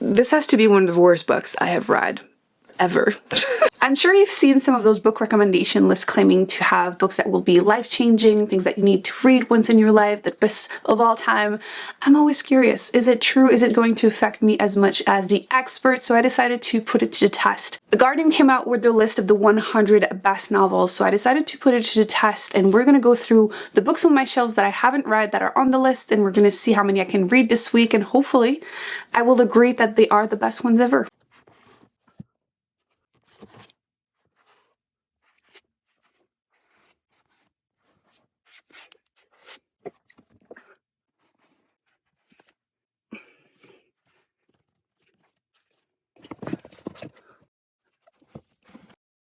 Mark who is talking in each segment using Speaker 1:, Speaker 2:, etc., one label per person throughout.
Speaker 1: This has to be one of the worst books I have read ever. I'm sure you've seen some of those book recommendation lists claiming to have books that will be life-changing, things that you need to read once in your life, the best of all time. I'm always curious, is it true? Is it going to affect me as much as the experts? So I decided to put it to the test. The Guardian came out with their list of the 100 best novels, so I decided to put it to the test, and we're gonna go through the books on my shelves that I haven't read that are on the list, and we're gonna see how many I can read this week, and hopefully I will agree that they are the best ones ever.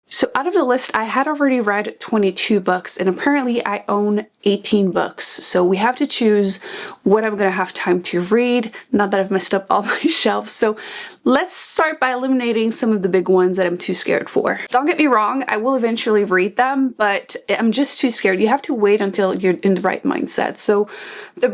Speaker 1: So out of the list, I had already read 22 books, and apparently I own 18 books. So we have to choose what I'm gonna have time to read, not that I've messed up all my shelves. So let's start by eliminating some of the big ones that I'm too scared for. Don't get me wrong, I will eventually read them, but I'm just too scared. You have to wait until you're in the right mindset. So the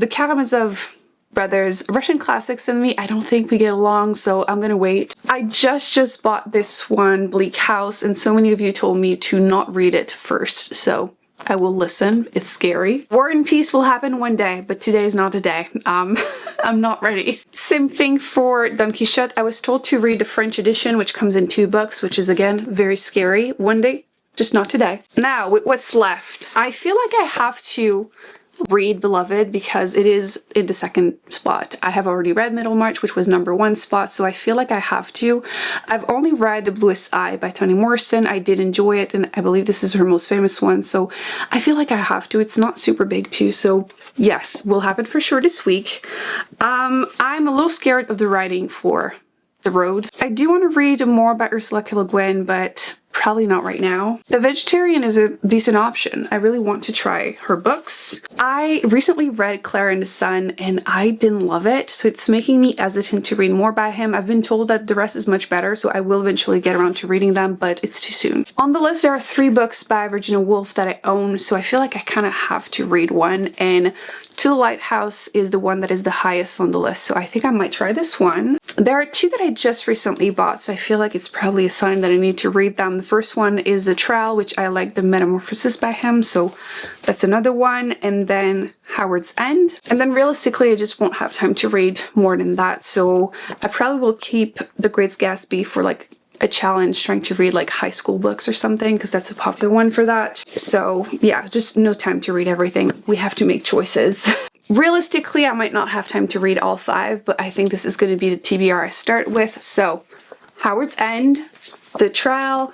Speaker 1: Karamazov brothers, Russian classics in me, I don't think we get along, so I'm gonna wait. I just bought this one, Bleak House, and so many of you told me to not read it first, so I will listen. It's scary. War and Peace will happen one day, but today is not the day. I'm not ready. Same thing for Don Quixote. I was told to read the French edition, which comes in 2 books, which is again very scary. One day, just not today. Now, with what's left, I feel like I have to read Beloved because it is in the 2nd spot. I have already read Middlemarch, which was #1 spot, so I feel like I have to. I've only read The Bluest Eye by Toni Morrison. I did enjoy it, and I believe this is her most famous one, so I feel like I have to. It's not super big too, so yes, will happen for sure this week. I'm a little scared of the writing for The Road. I do want to read more about Ursula K. Le Guin, but probably not right now. The Vegetarian is a decent option. I really want to try her books. I recently read Clara and the Sun and I didn't love it, so it's making me hesitant to read more by him. I've been told that the rest is much better, so I will eventually get around to reading them, but it's too soon. On the list, there are 3 books by Virginia Woolf that I own, so I feel like I kind of have to read one, and To the Lighthouse is the one that is the highest on the list, so I think I might try this one. There are 2 that I just recently bought, so I feel like it's probably a sign that I need to read them. The first one is The Trial, which I like the Metamorphosis by him, so that's another one, and then Howard's End. And then realistically, I just won't have time to read more than that, so I probably will keep The Great Gatsby for like a challenge, trying to read like high school books or something, because that's a popular one for that. So yeah, just no time to read everything. We have to make choices. Realistically, I might not have time to read all 5, but I think this is going to be the TBR I start with. So Howard's End, The Trial,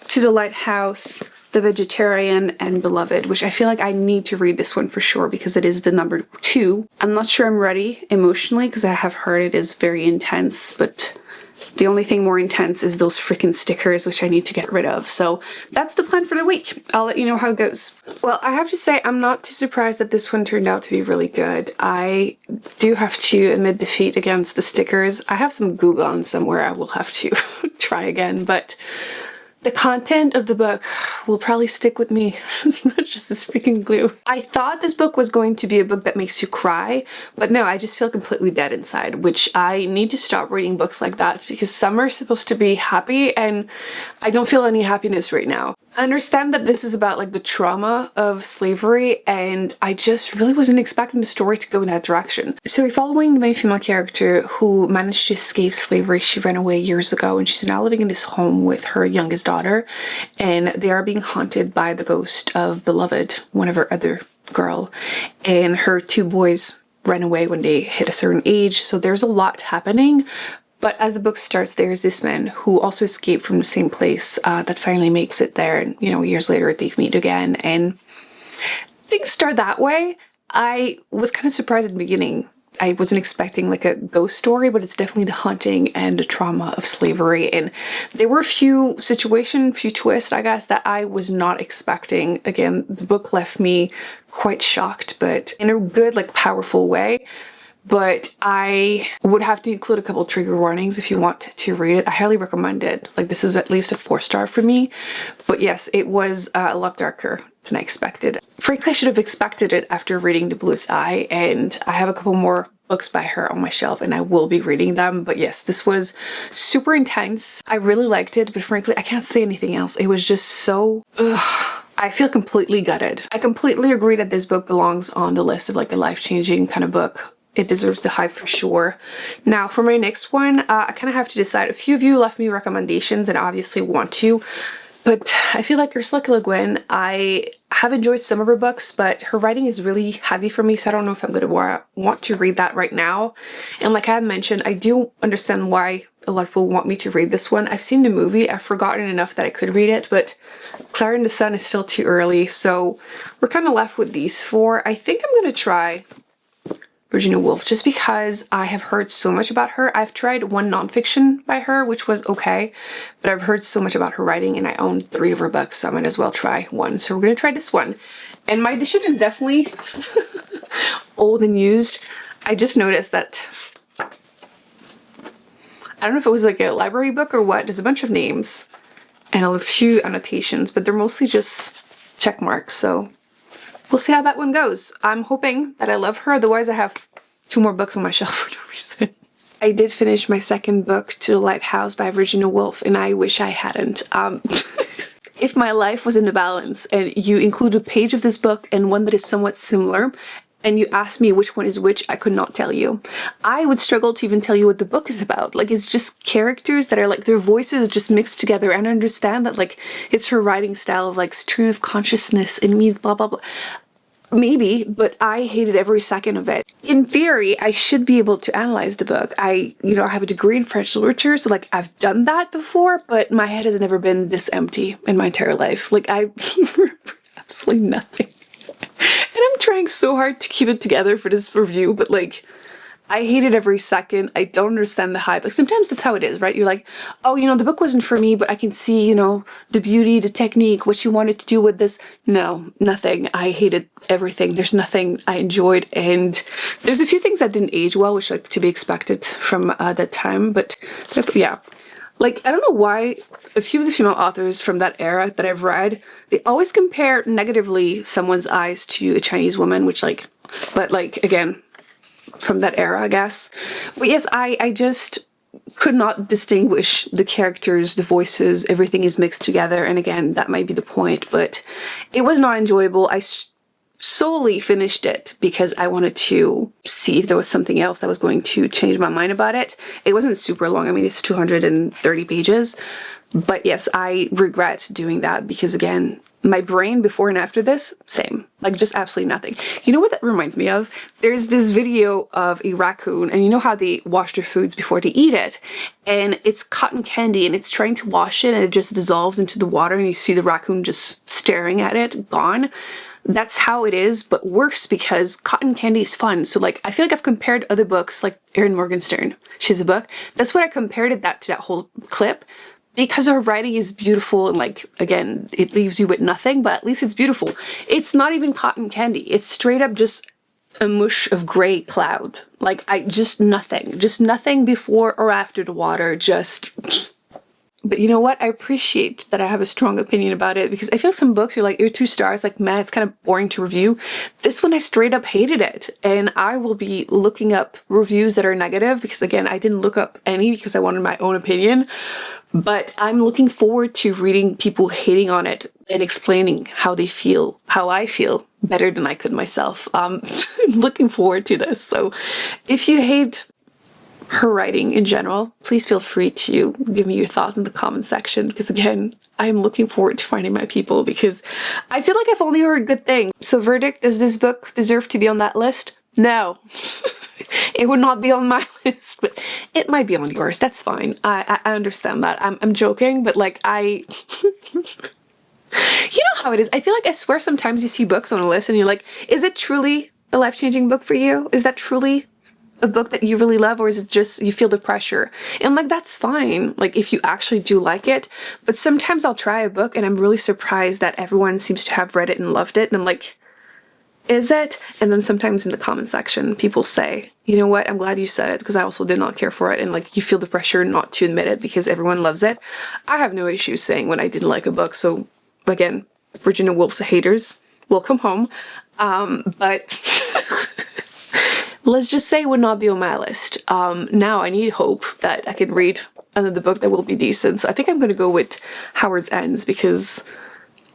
Speaker 1: To the Lighthouse, The Vegetarian, and Beloved, which I feel like I need to read this one for sure because it is the #2. I'm not sure I'm ready emotionally because I have heard it is very intense, but the only thing more intense is those freaking stickers, which I need to get rid of. So that's the plan for the week. I'll let you know how it goes. Well, I have to say I'm not too surprised that this one turned out to be really good. I do have to admit defeat against the stickers. I have some glue on somewhere I will have to try again, but the content of the book will probably stick with me as much as this freaking glue. I thought this book was going to be a book that makes you cry, but no, I just feel completely dead inside, which I need to stop reading books like that because some are supposed to be happy and I don't feel any happiness right now. I understand that this is about like the trauma of slavery, and I just really wasn't expecting the story to go in that direction. So we're following the main female character who managed to escape slavery. She ran away years ago and she's now living in this home with her youngest daughter, and they are being haunted by the ghost of Beloved, one of her other girl, and her 2 boys ran away when they hit a certain age. So there's a lot happening. But as the book starts, there's this man who also escaped from the same place that finally makes it there. And, you know, years later they meet again and things start that way. I was kind of surprised at the beginning. I wasn't expecting like a ghost story, but it's definitely the haunting and the trauma of slavery. And there were a few twists, I guess, that I was not expecting. Again, the book left me quite shocked, but in a good, like, powerful way. But I would have to include a couple trigger warnings if you want to read it. I highly recommend it. Like, this is at least a 4-star for me. But yes, it was a lot darker than I expected. Frankly, I should have expected it after reading The Bluest Eye, and I have a couple more books by her on my shelf and I will be reading them. But yes, this was super intense. I really liked it, but frankly, I can't say anything else. It was just so, I feel completely gutted. I completely agree that this book belongs on the list of like a life-changing kind of book. It deserves the hype for sure. Now for my next one, I kind of have to decide. A few of you left me recommendations and I obviously want to, but I feel like Ursula K. Le Guin, I have enjoyed some of her books, but her writing is really heavy for me, so I don't know if I'm going to want to read that right now. And like I had mentioned, I do understand why a lot of people want me to read this one. I've seen the movie, I've forgotten enough that I could read it, but Clara and the Sun is still too early, so we're kind of left with these four. I think I'm going to try Virginia Woolf just because I have heard so much about her. I've tried one nonfiction by her, which was okay, but I've heard so much about her writing and I own 3 of her books, so I might as well try one. So we're gonna try this one. And my edition is definitely old and used. I just noticed that, I don't know if it was like a library book or what, there's a bunch of names and a few annotations, but they're mostly just check marks, so we'll see how that one goes. I'm hoping that I love her, otherwise I have 2 more books on my shelf for no reason. I did finish my second book, To the Lighthouse by Virginia Woolf, and I wish I hadn't. If my life was in a balance and you include a page of this book and one that is somewhat similar, and you ask me which one is which, I could not tell you. I would struggle to even tell you what the book is about. Like, it's just characters that are like, their voices just mixed together, and I understand that like, it's her writing style of like stream of consciousness and means blah blah blah. Maybe, but I hated every second of it. In theory, I should be able to analyze the book. I have a degree in French literature, so like I've done that before, but my head has never been this empty in my entire life. Like I remember absolutely nothing. And I'm trying so hard to keep it together for this review, but like, I hate it every second. I don't understand the hype. Like sometimes that's how it is, right? You're like, oh, the book wasn't for me, but I can see, the beauty, the technique, what she wanted to do with this. No, nothing. I hated everything. There's nothing I enjoyed. And there's a few things that didn't age well, which like to be expected from that time. But yeah, like, I don't know why a few of the female authors from that era that I've read, they always compare negatively someone's eyes to a Chinese woman, which like, but like, again, from that era, I guess. But yes, I just could not distinguish the characters, the voices, everything is mixed together. And again, that might be the point, but it was not enjoyable. I solely finished it because I wanted to see if there was something else that was going to change my mind about it. It wasn't super long. I mean, it's 230 pages. But yes, I regret doing that because again, my brain before and after this, same. Like just absolutely nothing. You know what that reminds me of? There's this video of a raccoon and you know how they wash their foods before they eat it? And it's cotton candy and it's trying to wash it and it just dissolves into the water and you see the raccoon just staring at it, gone. That's how it is, but worse because cotton candy is fun. So like, I feel like I've compared other books like Erin Morgenstern. She has a book. That's what I compared it to that whole clip. Because her writing is beautiful and like, again, it leaves you with nothing, but at least it's beautiful. It's not even cotton candy. It's straight up just a mush of gray cloud. Like just nothing before or after the water, just... But you know what? I appreciate that I have a strong opinion about it because I feel some books you're like, you're 2 stars, like, man, it's kind of boring to review. This one, I straight up hated it. And I will be looking up reviews that are negative because again, I didn't look up any because I wanted my own opinion. But I'm looking forward to reading people hating on it and explaining how they feel, how I feel better than I could myself. Looking forward to this. So if you hate her writing in general, please feel free to give me your thoughts in the comment section because again, I'm looking forward to finding my people because I feel like I've only heard good things. So verdict, does this book deserve to be on that list? No. It would not be on my list, but it might be on yours. That's fine. I understand that. I'm joking, but like you know how it is. I feel like I swear sometimes you see books on a list and you're like, is it truly a life-changing book for you? Is that truly a book that you really love, or is it just you feel the pressure? And like, that's fine, like if you actually do like it. But sometimes I'll try a book and I'm really surprised that everyone seems to have read it and loved it, and I'm like, is it? And then sometimes in the comment section people say, you know what, I'm glad you said it because I also did not care for it, and like you feel the pressure not to admit it because everyone loves it. I have no issue saying when I didn't like a book, so again, Virginia Woolf's haters, welcome home. But let's just say would not be on my list. Now I need hope that I can read another book that will be decent. So I think I'm going to go with Howard's Ends because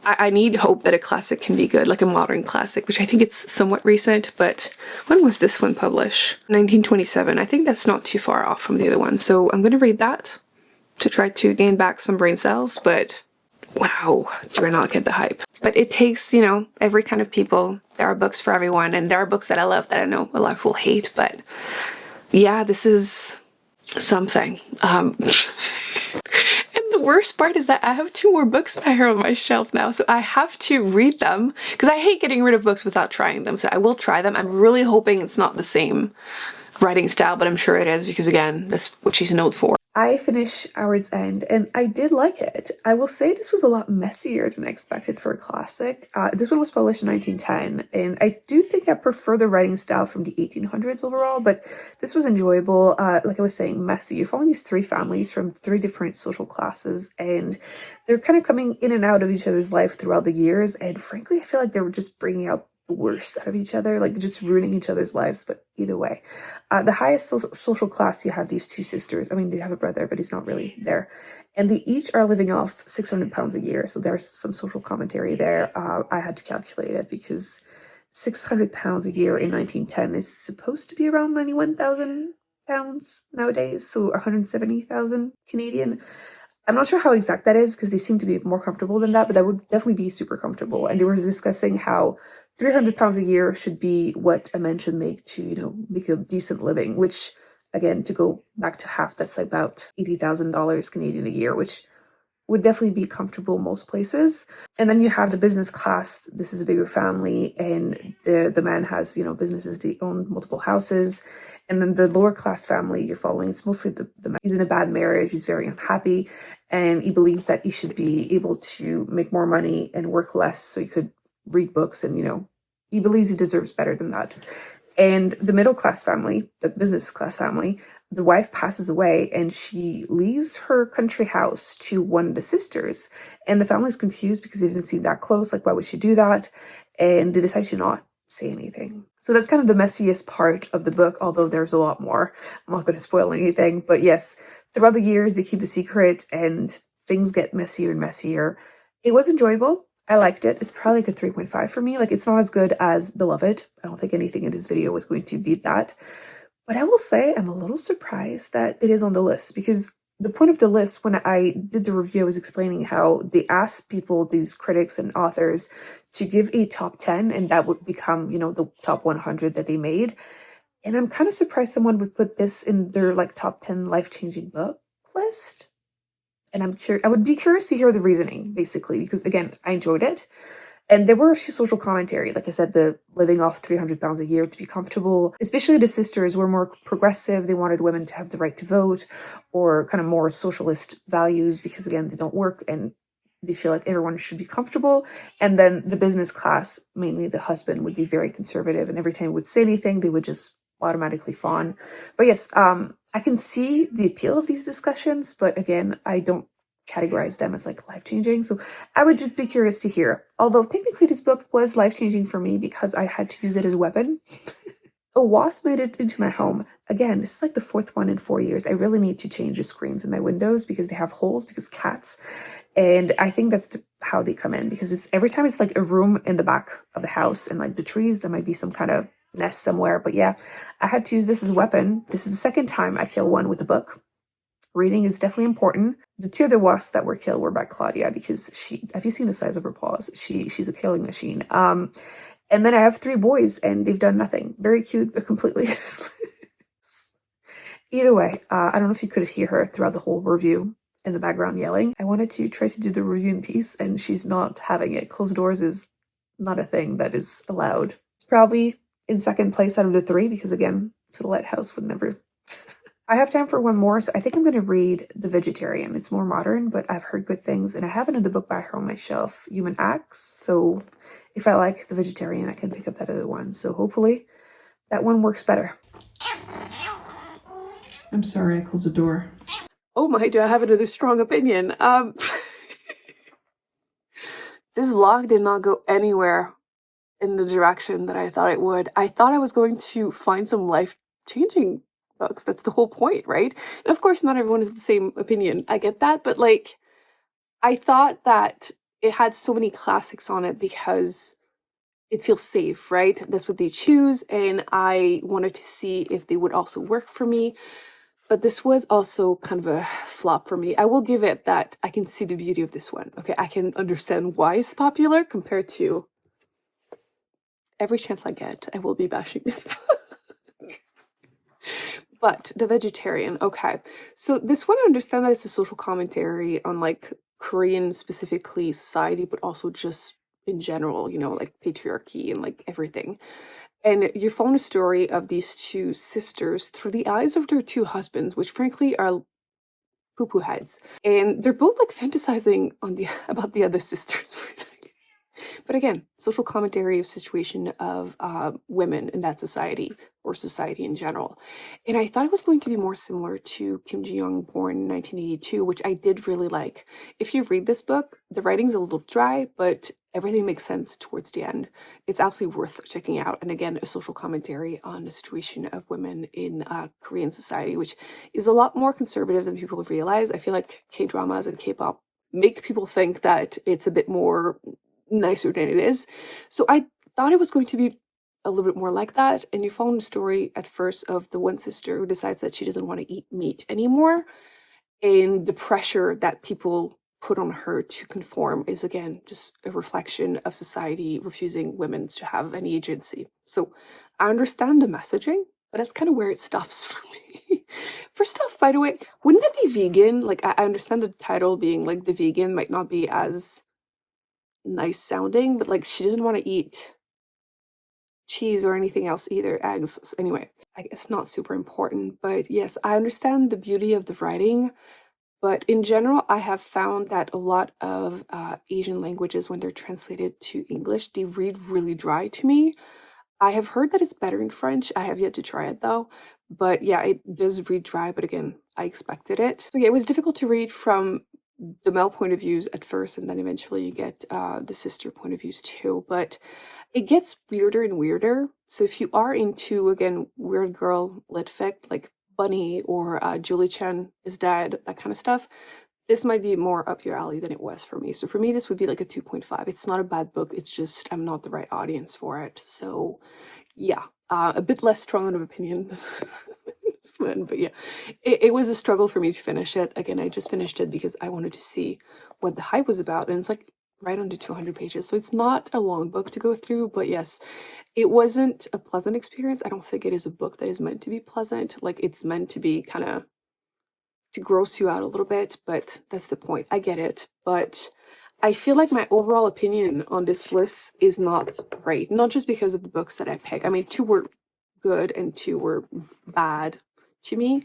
Speaker 1: I need hope that a classic can be good, like a modern classic, which I think it's somewhat recent, but when was this one published? 1927. I think that's not too far off from the other one. So I'm going to read that to try to gain back some brain cells, but wow, do I not get the hype. But it takes, you know, every kind of people. There are books for everyone, and there are books that I love that I know a lot of people hate, but yeah, this is something. And the worst part is that I have 2 more books by her on my shelf now, so I have to read them because I hate getting rid of books without trying them, so I will try them. I'm really hoping it's not the same writing style, but I'm sure it is because, again, that's what she's known for. I finished Howard's End and I did like it. I will say this was a lot messier than I expected for a classic. This one was published in 1910 and I do think I prefer the writing style from the 1800s overall, but this was enjoyable. Like I was saying, messy. You're following these 3 families from 3 different social classes and they're kind of coming in and out of each other's life throughout the years, and frankly I feel like they were just bringing out the worst out of each other, like just ruining each other's lives. But either way, the highest social class, you have these 2 sisters. I mean, they have a brother, but he's not really there, and they each are living off £600 a year, so there's some social commentary there. I had to calculate it because £600 a year in 1910 is supposed to be around £91,000 nowadays, so 170,000 Canadian. I'm not sure how exact that is because they seem to be more comfortable than that, but that would definitely be super comfortable. And they were discussing how £300 a year should be what a man should make to, you know, make a decent living, which, again, to go back to half, that's about $80,000 Canadian a year, which would definitely be comfortable most places. And then you have the business class. This is a bigger family, and the man has, you know, businesses. They own multiple houses. And then the lower class family you're following, it's mostly the man. He's in a bad marriage. He's very unhappy, and he believes that he should be able to make more money and work less so he could read books, and, you know, he believes he deserves better than that. And the middle class family, the business class family, the wife passes away and she leaves her country house to one of the sisters, and the family's confused because they didn't seem that close. Like, why would she do that? And they decide to not say anything. So that's kind of the messiest part of the book, although there's a lot more. I'm not going to spoil anything, but yes, throughout the years they keep the secret and things get messier and messier. It was enjoyable. I liked it. It's probably like a 3.5 for me. Like, it's not as good as Beloved. I don't think anything in this video was going to beat that. But I will say I'm a little surprised that it is on the list, because the point of the list, when I did the review, I was explaining how they asked people, these critics and authors, to give a top 10, and that would become, you know, the top 100 that they made. And I'm kind of surprised someone would put this in their like top 10 life-changing book list. And I would be curious to hear the reasoning, basically, because again, I enjoyed it. And there were a few social commentary, like I said, the living off £300 a year to be comfortable. Especially the sisters were more progressive. They wanted women to have the right to vote, or kind of more socialist values, because again, they don't work and they feel like everyone should be comfortable. And then the business class, mainly the husband, would be very conservative, and every time he would say anything, they would just automatically fawn. But yes, I can see the appeal of these discussions, but again, I don't categorize them as like life-changing, so I would just be curious to hear. Although technically this book was life-changing for me because I had to use it as a weapon. A wasp made it into my home. Again, this is like the 4th one in 4 years. I really need to change the screens in my windows because they have holes, because cats. And I think that's how they come in, because it's every time it's like a room in the back of the house, and like the trees, there might be some kind of nest somewhere. But yeah, I had to use this as a weapon. This is the 2nd time I kill one with a book. Reading is definitely important. The 2 other wasps that were killed were by Claudia, because have you seen the size of her paws? She's a killing machine. And then I have 3 boys, and they've done nothing. Very cute, but completely useless. Either way, I don't know if you could hear her throughout the whole review in the background yelling. I wanted to try to do the review in peace, and she's not having it. Closed doors is not a thing that is allowed. It's probably in 2nd place out of the 3, because again, To the Lighthouse would never... I have time for one more, so I think I'm going to read The Vegetarian. It's more modern, but I've heard good things, and I have another book by her on my shelf, Human Acts, so if I like The Vegetarian, I can pick up that other one. So hopefully that one works better. I'm sorry, I closed the door. Oh my, do I have another strong opinion? This vlog did not go anywhere in the direction that I thought it would. I thought I was going to find some life-changing books. That's the whole point, right? And of course, not everyone has the same opinion. I get that, but like, I thought that it had so many classics on it because it feels safe, right? That's what they choose, and I wanted to see if they would also work for me. But this was also kind of a flop for me. I will give it that I can see the beauty of this one. Okay, I can understand why it's popular compared to every chance I get, I will be bashing this book. But The Vegetarian, okay. So this one, I understand that it's a social commentary on like Korean specifically society, but also just in general, you know, like patriarchy and like everything. And you're following a story of these two sisters through the eyes of their two husbands, which frankly are poo-poo heads. And they're both like fantasizing on the about the other sisters. But again, social commentary of situation of women in that society or society in general. And I thought it was going to be more similar to Kim Ji-young, born in 1982, which I did really like. If you read this book, the writing's a little dry, but everything makes sense towards the end. It's absolutely worth checking out. And again, a social commentary on the situation of women in Korean society, which is a lot more conservative than people realize. I feel like K-dramas and K-pop make people think that it's a bit more nicer than it is. So I thought it was going to be a little bit more like that. And you follow the story at first of the one sister who decides that she doesn't want to eat meat anymore. And the pressure that people put on her to conform is again just a reflection of society refusing women to have any agency. So I understand the messaging, but that's kind of where it stops for me. First off, by the way, wouldn't it be vegan? Like I understand the title being like the vegan might not be as nice sounding, but like she doesn't want to eat cheese or anything else either, eggs. So anyway, I guess not super important, but yes, I understand the beauty of the writing. But in general, I have found that a lot of Asian languages, when they're translated to English, they read really dry to me. I have heard that it's better in French. I have yet to try it though. But yeah, it does read dry, but again, I expected it. So yeah, it was difficult to read from the male point of views at first, and then eventually you get the sister point of views too. But it gets weirder and weirder. So if you are into, again, weird girl lit fic, like Bunny or Julie Chen is Dead, that kind of stuff, this might be more up your alley than it was for me. So for me, this would be like a 2.5. It's not a bad book. It's just I'm not the right audience for it. So yeah, a bit less strong of opinion than this one. But yeah, it was a struggle for me to finish it. Again, I just finished it because I wanted to see what the hype was about. And it's like right under 200 pages. So it's not a long book to go through. But yes, it wasn't a pleasant experience. I don't think it is a book that is meant to be pleasant. Like it's meant to be kind of to gross you out a little bit, but that's the point. I get it. But I feel like my overall opinion on this list is not great. Not just because of the books that I pick. I mean, 2 were good and 2 were bad to me.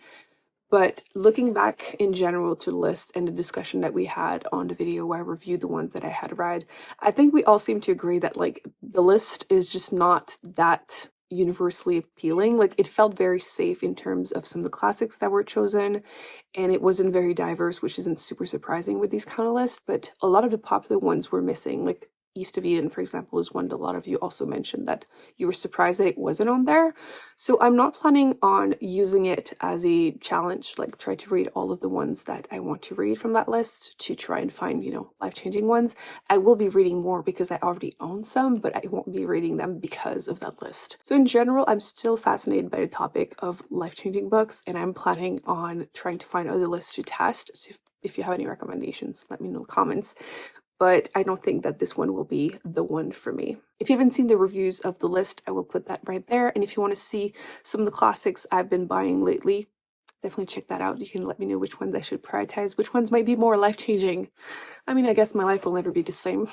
Speaker 1: But looking back in general to the list and the discussion that we had on the video where I reviewed the ones that I had read, I think we all seem to agree that like the list is just not that universally appealing. Like it felt very safe in terms of some of the classics that were chosen, and it wasn't very diverse, which isn't super surprising with these kind of lists, but a lot of the popular ones were missing. Like East of Eden, for example, is one that a lot of you also mentioned that you were surprised that it wasn't on there. So I'm not planning on using it as a challenge, like try to read all of the ones that I want to read from that list to try and find, you know, life-changing ones. I will be reading more because I already own some, but I won't be reading them because of that list. So in general, I'm still fascinated by the topic of life-changing books, and I'm planning on trying to find other lists to test. So if you have any recommendations, let me know in the comments. But I don't think that this one will be the one for me. If you haven't seen the reviews of the list, I will put that right there. And if you want to see some of the classics I've been buying lately, definitely check that out. You can let me know which ones I should prioritize, which ones might be more life-changing. I mean, I guess my life will never be the same